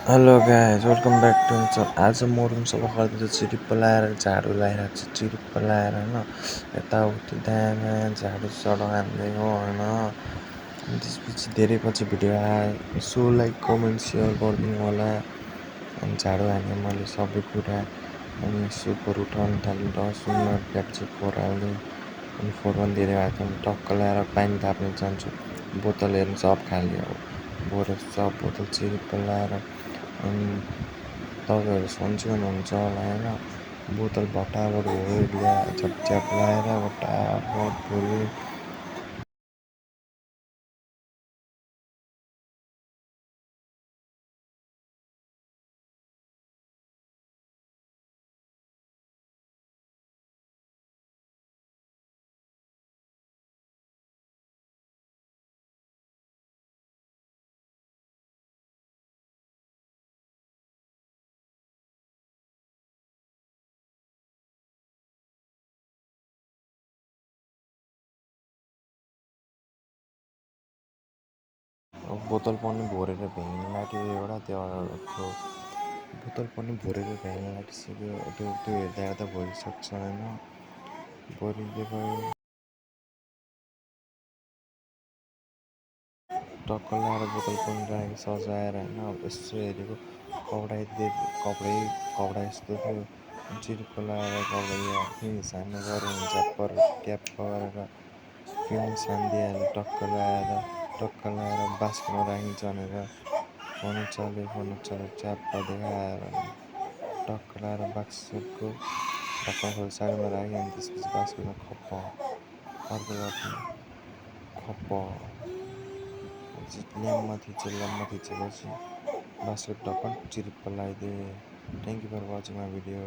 Hello guys welcome back to आज म room सफा गर्दैछु चिरिप्प लाएर झाडु लगाइरहेको छु चिरिप्प लाएर होइन यताउति दायाँ झाडु साडु हान्दै हो होइन त्यसपछि धेरै पछि भिडियो आयो सो लाइक कमेन्ट सेयर गरिदिनु होला अनि झाडु हाने मैले सबै कुरा अनि सुपहरू उठाउनु थालेँ डस्टबिनमा प्याप्ची फोहोर हाल्दै अनि फोहोर पनि धेरै भएको थियो टक्क ल्याएर पानी थाप्न जान्छु बोतल हेर्नु सब खाली अब बोरा सब बोतल चिरिप्प लाएर अनि तपाईँहरू सन्चै हुनुहुन्छ होला होइन बोतल भटाभट भयो झ्याप लाएर भटाभट भयो। बोतल पनि भरेर भ्याङ्नु लाग्यो एउटा त्यो बोतल पनि भरेर भ्याङ्नु लागिसक्यो त्यो हेर्दा हेर्दा भइसक्छ होइन भरिँदै भयो टक्क लाएर बोतल पनि राखेँ सजाएर होइन अब यसो हेरेको कपडा यस्तो थियो चिरिप्प लाएर कपडा फिनिस हान्नु गऱ्यो भने झ्याप्पर ट्याप गरेर फिनिस हानिदिइहाल्यो टक्क लाएर बास्केटमा राखिन्छ भनेर फोन चल्यो च्याप्प देखाएर टक्क लाएर बास्केटको ढक्कन खोलेर साइडमा राखेँ अनि त्यसपछि बास्केटमा खप्प अर्को खप्प ल्याम्मा थिचेपछि बास्केट ढक्कन चिरिप्प लगाइदिएँ। Thank you for watching my video.